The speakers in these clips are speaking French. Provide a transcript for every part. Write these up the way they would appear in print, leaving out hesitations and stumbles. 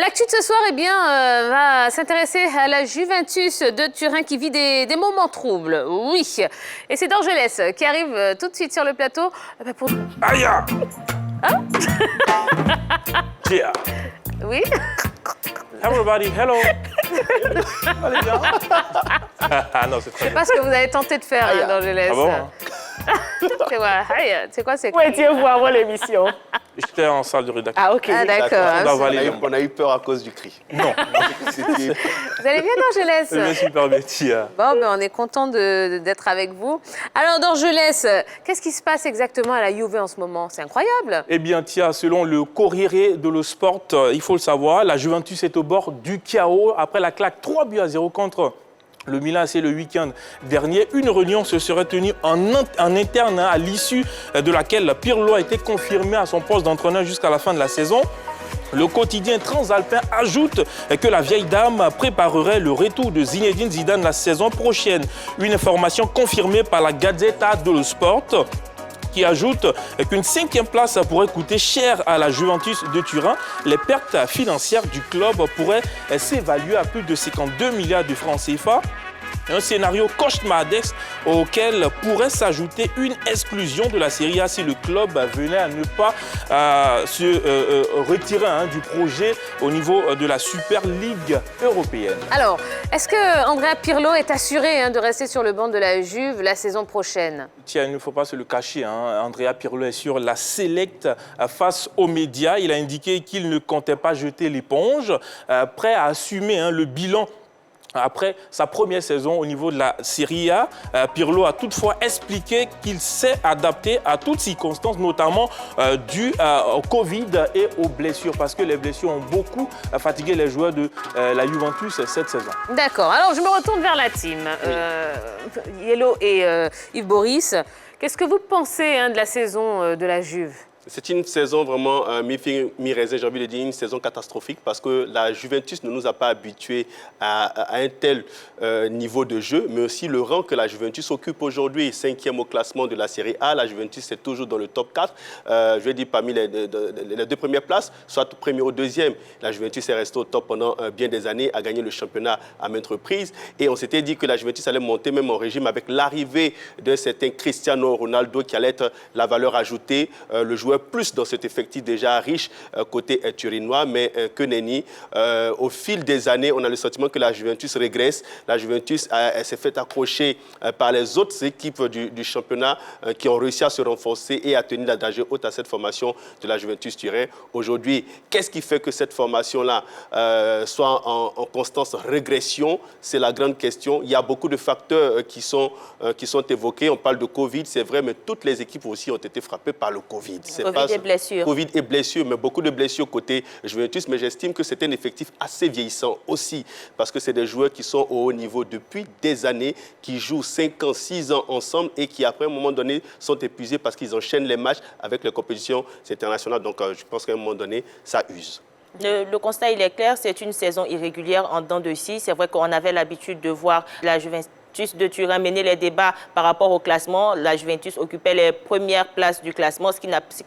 L'actu de ce soir va s'intéresser à la Juventus de Turin qui vit des moments troubles. Oui. Et c'est Dorgelès qui arrive tout de suite sur le plateau. Pour... Aïe! Hein? Yeah. Oui. Everybody, hello. Allez, bien. Ah non, c'est très Je sais pas ce que vous avez tenté de faire, Dorgelès. Ah bon? C'est quoi, c'est Où étiez-vous avant l'émission? J'étais en salle de rédaction. Ah, ok. Ah, d'accord. On a eu peur à cause du cri. Non. Vous allez bien, Dorgelès? Je vais super bien, tia. Bon, on est content d'être avec vous. Alors, Dorgelès, qu'est-ce qui se passe exactement à la Juve en ce moment? C'est incroyable. Eh bien, tia, selon le Corriere dello Sport, il faut le savoir, la Juventus est au bord du chaos après la claque 3-0 contre le Milan. C'est le week-end dernier. Une réunion se serait tenue en interne à l'issue de laquelle Pirlo a été confirmé à son poste d'entraîneur jusqu'à la fin de la saison. Le quotidien transalpin ajoute que la vieille dame préparerait le retour de Zinedine Zidane la saison prochaine. Une information confirmée par la Gazzetta dello Sport, qui ajoute qu'une 5e place pourrait coûter cher à la Juventus de Turin. Les pertes financières du club pourraient s'évaluer à plus de 52 milliards de francs CFA. Un scénario cauchemardesque auquel pourrait s'ajouter une exclusion de la Serie A si le club venait à ne pas se retirer du projet au niveau de la Super Ligue européenne. Alors, est-ce que Andrea Pirlo est assuré de rester sur le banc de la Juve la saison prochaine? Tiens, il ne faut pas se le cacher. Andrea Pirlo est sur la Select face aux médias. Il a indiqué qu'il ne comptait pas jeter l'éponge, prêt à assumer le bilan. Après sa première saison au niveau de la Serie A, Pirlo a toutefois expliqué qu'il s'est adapté à toutes circonstances, notamment dues au Covid et aux blessures, parce que les blessures ont beaucoup fatigué les joueurs de la Juventus cette saison. D'accord. Alors, je me retourne vers la team. Yellow et Yves Boris, qu'est-ce que vous pensez de la saison de la Juve? C'est une saison vraiment mi-raisin, j'ai envie de dire, une saison catastrophique parce que la Juventus ne nous a pas habitués à un tel niveau de jeu, mais aussi le rang que la Juventus occupe aujourd'hui, 5e au classement de la Serie A. La Juventus est toujours dans le top 4, je vais dire parmi les deux premières places, soit premier ou deuxième. La Juventus est restée au top pendant bien des années, a gagné le championnat à maintes reprises et on s'était dit que la Juventus allait monter même en régime avec l'arrivée d'un certain Cristiano Ronaldo qui allait être la valeur ajoutée, le joueur plus dans cet effectif déjà riche côté turinois, mais que nenni. Au fil des années, on a le sentiment que la Juventus régresse. La Juventus s'est fait accrocher par les autres équipes du championnat qui ont réussi à se renforcer et à tenir la dragée haute à cette formation de la Juventus Turin. Aujourd'hui, qu'est-ce qui fait que cette formation-là soit en constante régression? C'est la grande question. Il y a beaucoup de facteurs qui sont évoqués. On parle de Covid, c'est vrai, mais toutes les équipes aussi ont été frappées par le Covid. Covid et blessures. Covid et blessures, mais beaucoup de blessures côté Juventus. Mais j'estime que c'est un effectif assez vieillissant aussi, parce que c'est des joueurs qui sont au haut niveau depuis des années, qui jouent 5 ans, 6 ans ensemble et qui, après un moment donné, sont épuisés parce qu'ils enchaînent les matchs avec les compétitions internationales. Donc, je pense qu'à un moment donné, ça use. Le constat, il est clair, c'est une saison irrégulière en dents de scie. C'est vrai qu'on avait l'habitude de voir la Juventus de Turin mener les débats par rapport au classement. La Juventus occupait les premières places du classement, ce qui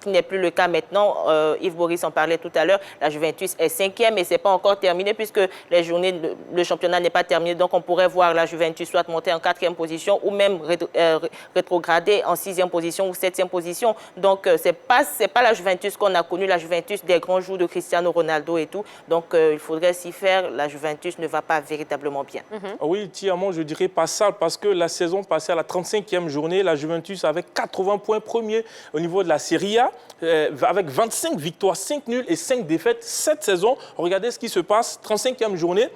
n'est plus le cas maintenant. Yves Boris en parlait tout à l'heure. La Juventus est 5e et ce n'est pas encore terminé puisque le championnat n'est pas terminé. Donc on pourrait voir la Juventus soit monter en 4e position ou même rétrograder en 6e position ou 7e position. Donc ce n'est pas la Juventus qu'on a connue, la Juventus des grands jours de Cristiano Ronaldo et tout. Donc il faudrait s'y faire. La Juventus ne va pas véritablement bien. Oui, Thiamon, je dirais pas ça parce que la saison passée à la 35e journée, la Juventus avait 80 points premier au niveau de la Serie A, avec 25 victoires, 5 nuls et 5 défaites cette saison. Regardez ce qui se passe, 35e journée,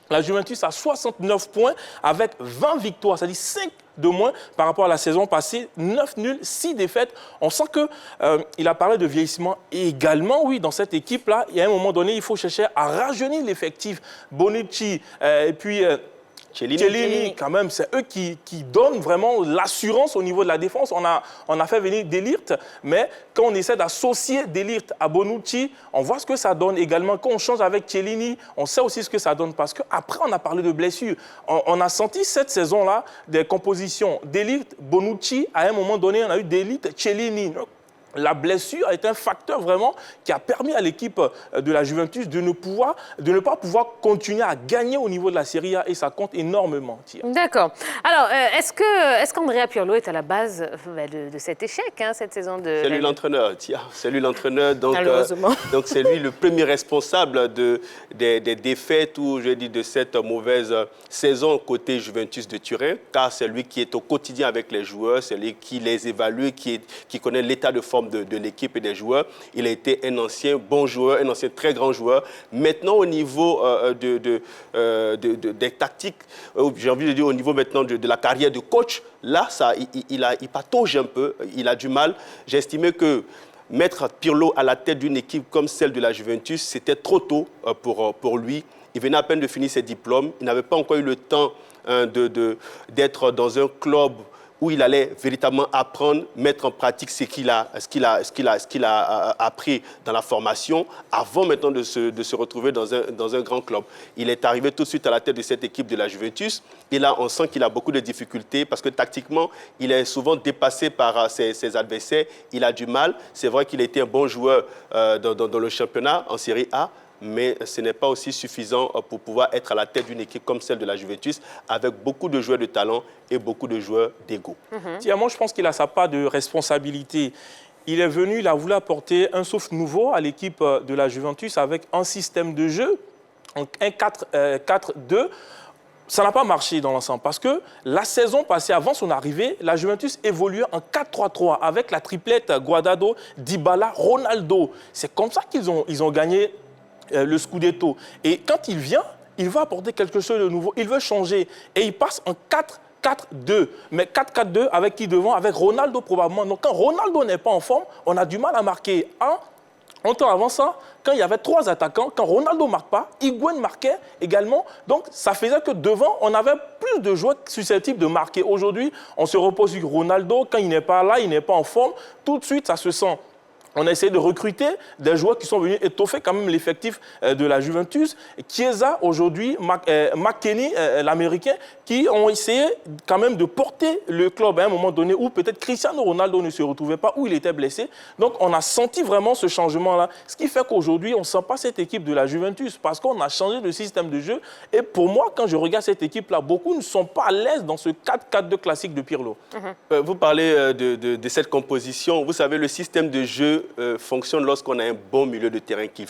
la Juventus a 69 points avec 20 victoires, c'est-à-dire 5 de moins par rapport à la saison passée, 9 nuls, 6 défaites. On sent qu'il a parlé de vieillissement et également, oui, dans cette équipe-là, il y a un moment donné, il faut chercher à rajeunir l'effectif. Bonucci et puis Chiellini, quand même, c'est eux qui donnent vraiment l'assurance au niveau de la défense. On a fait venir De Ligt, mais quand on essaie d'associer De Ligt à Bonucci, on voit ce que ça donne également. Quand on change avec Chiellini, on sait aussi ce que ça donne parce qu'après, on a parlé de blessures. On a senti cette saison-là des compositions. De Ligt, Bonucci, à un moment donné, on a eu De Ligt, Chiellini. La blessure est un facteur vraiment qui a permis à l'équipe de la Juventus de ne pas pouvoir continuer à gagner au niveau de la Serie A et ça compte énormément. D'accord. Alors, est-ce qu'Andrea Pirlo est à la base de cet échec, cette saison de... C'est lui l'entraîneur, c'est lui l'entraîneur. Donc c'est lui le premier responsable des défaites ou je dis de cette mauvaise saison côté Juventus de Turin, car c'est lui qui est au quotidien avec les joueurs, c'est lui qui les évalue, qui connaît l'état de forme de l'équipe et des joueurs. Il a été un ancien bon joueur, un ancien très grand joueur. Maintenant, au niveau des tactiques, j'ai envie de dire au niveau maintenant de la carrière de coach, là, il patauge un peu, il a du mal. J'ai estimé que mettre Pirlo à la tête d'une équipe comme celle de la Juventus, c'était trop tôt pour lui. Il venait à peine de finir ses diplômes. Il n'avait pas encore eu le temps d'être dans un club où il allait véritablement apprendre, mettre en pratique ce qu'il a appris dans la formation avant maintenant de se retrouver dans un grand club. Il est arrivé tout de suite à la tête de cette équipe de la Juventus. Et là, on sent qu'il a beaucoup de difficultés parce que tactiquement, il est souvent dépassé par ses adversaires. Il a du mal. C'est vrai qu'il a été un bon joueur dans le championnat en Serie A, mais ce n'est pas aussi suffisant pour pouvoir être à la tête d'une équipe comme celle de la Juventus avec beaucoup de joueurs de talent et beaucoup de joueurs d'ego. Moi, je pense qu'il a sa part de responsabilité. Il est venu, il a voulu apporter un souffle nouveau à l'équipe de la Juventus avec un système de jeu, un 4-4-2. Ça n'a pas marché dans l'ensemble parce que la saison passée, avant son arrivée, la Juventus évoluait en 4-3-3 avec la triplette Guardado, Dybala, Ronaldo. C'est comme ça qu'ils ont gagné le Scudetto. Et quand il vient, il va apporter quelque chose de nouveau. Il veut changer. Et il passe en 4-4-2. Mais 4-4-2 avec qui devant? Avec Ronaldo probablement. Donc quand Ronaldo n'est pas en forme, on a du mal à marquer. En temps avant ça, quand il y avait 3 attaquants, quand Ronaldo ne marque pas, Higuaín marquait également. Donc ça faisait que devant, on avait plus de joueurs susceptibles de marquer. Aujourd'hui, on se repose sur Ronaldo. Quand il n'est pas là, il n'est pas en forme, tout de suite, ça se sent. On a essayé de recruter des joueurs qui sont venus étoffer quand même l'effectif de la Juventus. Chiesa, aujourd'hui, McKennie, l'Américain, qui ont essayé quand même de porter le club à un moment donné où peut-être Cristiano Ronaldo ne se retrouvait pas, où il était blessé. Donc, on a senti vraiment ce changement-là. Ce qui fait qu'aujourd'hui, on ne sent pas cette équipe de la Juventus parce qu'on a changé de système de jeu. Et pour moi, quand je regarde cette équipe-là, beaucoup ne sont pas à l'aise dans ce 4-4-2 classique de Pirlo. Vous parlez de cette composition. Vous savez, le système de jeu fonctionne lorsqu'on a un bon milieu de terrain qui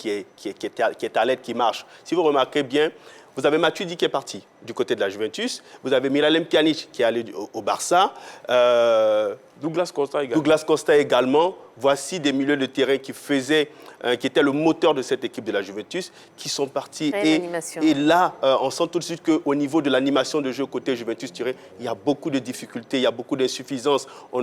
est à l'aide, qui marche. Si vous remarquez bien, vous avez Matuidi qui est parti du côté de la Juventus. Vous avez Miralem Pjanic qui est allé au Barça. Douglas Costa également. Douglas Costa également. Voici des milieux de terrain qui étaient le moteur de cette équipe de la Juventus, qui sont partis. Et là, on sent tout de suite qu'au niveau de l'animation de jeu côté Juventus Turin, il y a beaucoup de difficultés, il y a beaucoup d'insuffisances. On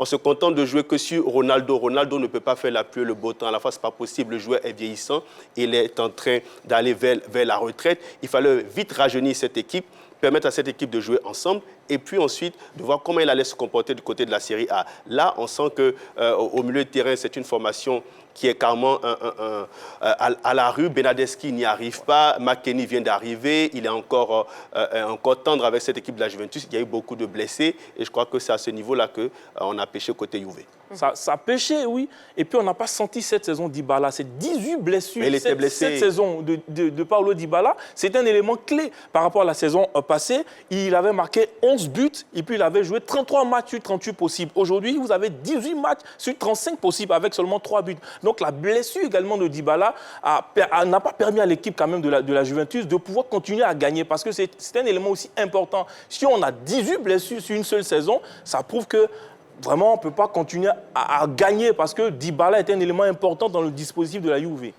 se contente de jouer que sur Ronaldo. Ronaldo ne peut pas faire la pluie et le beau temps. À la fois, ce n'est pas possible. Le joueur est vieillissant. Il est en train d'aller vers la retraite. Il fallait vite rajeunir cette équipe, permettre à cette équipe de jouer ensemble et puis ensuite de voir comment il allait se comporter du côté de la Série A. Là, on sent qu'au milieu de terrain, c'est une formation qui est carrément à la rue. Bernardeschi n'y arrive pas. McKennie vient d'arriver. Il est encore tendre avec cette équipe de la Juventus. Il y a eu beaucoup de blessés et je crois que c'est à ce niveau-là qu'on a pêché côté Juve. Ça a pêché, oui. Et puis, on n'a pas senti cette saison Dybala. C'est 18 blessures. Mais il était blessé. Cette saison de Paulo Dybala, c'est un élément clé par rapport à la saison passée. Il avait marqué 11 buts et puis il avait joué 33 matchs sur 38 possibles. Aujourd'hui, vous avez 18 matchs sur 35 possibles avec seulement 3 buts. Donc, la blessure également de Dybala n'a pas permis à l'équipe quand même de la Juventus de pouvoir continuer à gagner parce que c'est un élément aussi important. Si on a 18 blessures sur une seule saison, ça prouve que vraiment, on ne peut pas continuer à gagner parce que Dybala est un élément important dans le dispositif de la Juve.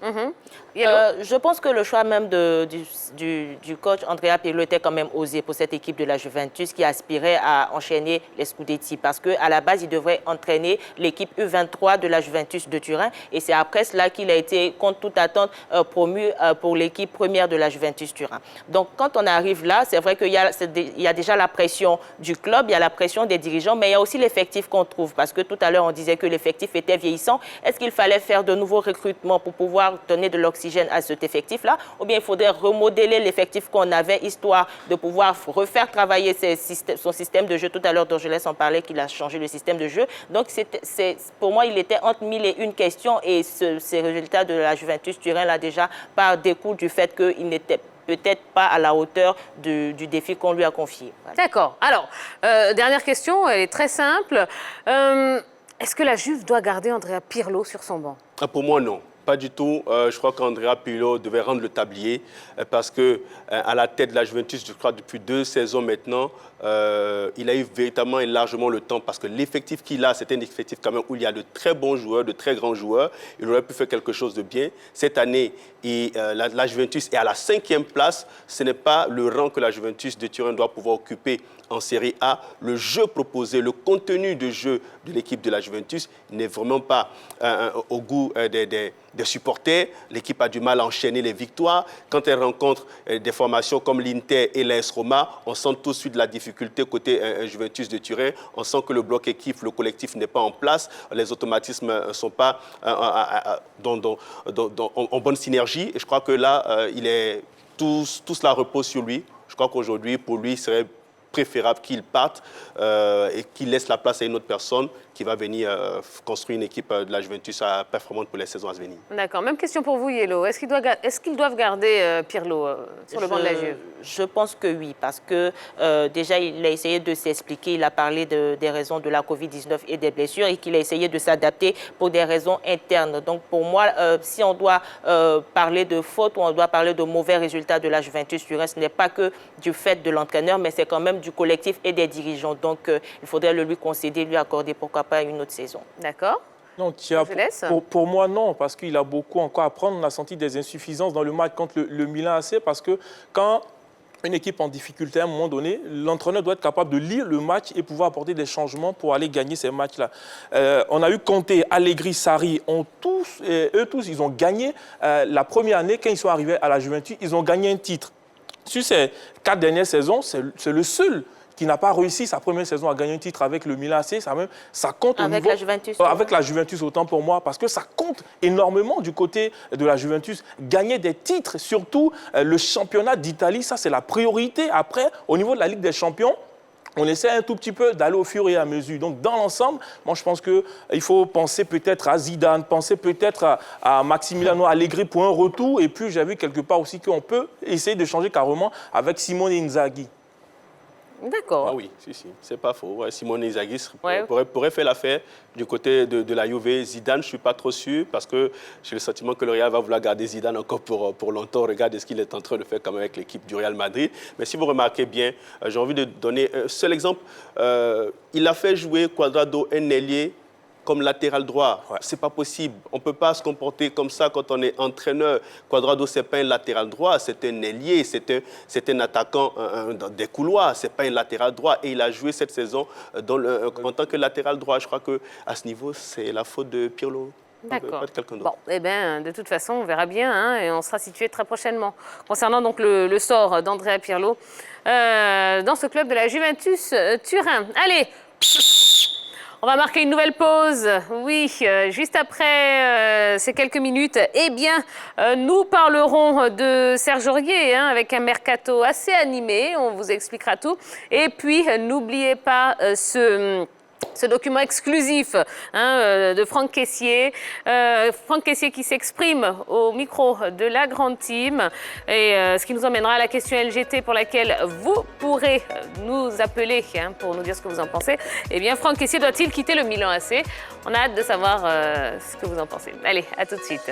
Je pense que le choix même du coach Andrea Pirlo était quand même osé pour cette équipe de la Juventus qui aspirait à enchaîner les Scudetti parce qu'à la base, il devrait entraîner l'équipe U23 de la Juventus de Turin et c'est après cela qu'il a été, contre toute attente, promu pour l'équipe première de la Juventus Turin. Donc, quand on arrive là, c'est vrai qu'il y a déjà la pression du club, il y a la pression des dirigeants, mais il y a aussi l'effectif qu'on trouve parce que tout à l'heure, on disait que l'effectif était vieillissant. Est-ce qu'il fallait faire de nouveaux recrutements pour pouvoir donner de l'oxygène à cet effectif-là, ou bien il faudrait remodeler l'effectif qu'on avait, histoire de pouvoir refaire travailler son système de jeu. Tout à l'heure, Dorgelès en parlait qu'il a changé le système de jeu. Donc, pour moi, il était entre mille et une questions et ces résultats de la Juventus Turin, là, déjà, par découle du fait qu'il n'était peut-être pas à la hauteur du défi qu'on lui a confié. Voilà. D'accord. Alors, dernière question, elle est très simple. Est-ce que la Juve doit garder Andrea Pirlo sur son banc? Pour moi, non. Pas du tout. Je crois qu'Andrea Pirlo devait rendre le tablier parce que à la tête de la Juventus, je crois depuis 2 saisons maintenant, il a eu véritablement et largement le temps parce que l'effectif qu'il a, c'est un effectif quand même où il y a de très bons joueurs, de très grands joueurs. Il aurait pu faire quelque chose de bien. Cette année, la Juventus est à la 5e place. Ce n'est pas le rang que la Juventus de Turin doit pouvoir occuper en Série A. Le jeu proposé, le contenu de jeu de l'équipe de la Juventus n'est vraiment pas au goût des supporters. L'équipe a du mal à enchaîner les victoires. Quand elle rencontre des formations comme l'Inter et l'AS Roma, on sent tout de suite la difficulté côté Juventus de Turin. On sent que le bloc équipe, le collectif n'est pas en place. Les automatismes ne sont pas en bonne synergie. Et je crois que là, tout cela repose sur lui. Je crois qu'aujourd'hui, pour lui, il serait préférable qu'il parte et qu'il laisse la place à une autre personne qui va venir construire une équipe de la Juventus performante pour les saisons à venir. D'accord. Même question pour vous, Yellow. Est-ce qu'ils doivent garder Pirlo sur le banc de la Juve? Je pense que oui, parce que déjà, il a essayé de s'expliquer. Il a parlé des raisons de la Covid-19 et des blessures et qu'il a essayé de s'adapter pour des raisons internes. Donc, pour moi, si on doit parler de faute ou on doit parler de mauvais résultats de la Juventus Turin, ce n'est pas que du fait de l'entraîneur, mais c'est quand même du collectif et des dirigeants. Donc, il faudrait le lui concéder, lui accorder, pourquoi pas, une autre saison. D'accord. Non, pour moi, non, parce qu'il a beaucoup encore à prendre. On a senti des insuffisances dans le match contre le Milan AC, parce que quand une équipe en difficulté à un moment donné, l'entraîneur doit être capable de lire le match et pouvoir apporter des changements pour aller gagner ces matchs-là. On a eu Conte, Allegri, Sarri, eux tous, ils ont gagné la première année, quand ils sont arrivés à la Juventus, ils ont gagné un titre. Sur ces 4 dernières saisons, c'est le seul qui n'a pas réussi sa première saison à gagner un titre avec le Milan AC, ça compte au niveau... La Juventus. Avec la Juventus, autant pour moi, parce que ça compte énormément du côté de la Juventus. Gagner des titres, surtout le championnat d'Italie, ça c'est la priorité. Après, au niveau de la Ligue des Champions, on essaie un tout petit peu d'aller au fur et à mesure. Donc, dans l'ensemble, moi, je pense qu'il faut penser peut-être à Zidane, penser peut-être à Maximiliano Allegri pour un retour. Et puis, j'ai vu quelque part aussi qu'on peut essayer de changer carrément avec Simone Inzaghi. D'accord. Ah oui, si, c'est pas faux. Ouais, Simone Inzaghi pourrait faire l'affaire du côté de la Juve. Zidane, je ne suis pas trop sûr parce que j'ai le sentiment que le Real va vouloir garder Zidane encore pour longtemps. Regardez ce qu'il est en train de faire quand même avec l'équipe du Real Madrid. Mais si vous remarquez bien, j'ai envie de donner un seul exemple. Il a fait jouer Cuadrado, un ailier, comme latéral droit. Ouais. C'est pas possible. On ne peut pas se comporter comme ça quand on est entraîneur. Cuadrado, ce n'est pas un latéral droit, c'est un ailier, c'est un attaquant des couloirs, ce n'est pas un latéral droit. Et il a joué cette saison en tant que latéral droit. Je crois qu'à ce niveau, c'est la faute de Pirlo. D'accord. Bon, eh bien, de toute façon, on verra bien hein, et on sera situé très prochainement. Concernant donc le sort d'Andrea Pirlo dans ce club de la Juventus Turin. Allez, on va marquer une nouvelle pause. Oui, juste après ces quelques minutes, eh bien, nous parlerons de Serge Aurier hein, avec un mercato assez animé. On vous expliquera tout. Et puis, n'oubliez pas ce document exclusif hein, de Franck Kessié. Franck Kessié qui s'exprime au micro de la grande team. Et ce qui nous emmènera à la question LGT pour laquelle vous pourrez nous appeler hein, pour nous dire ce que vous en pensez. Eh bien, Franck Kessié doit-il quitter le Milan AC? On a hâte de savoir ce que vous en pensez. Allez, à tout de suite.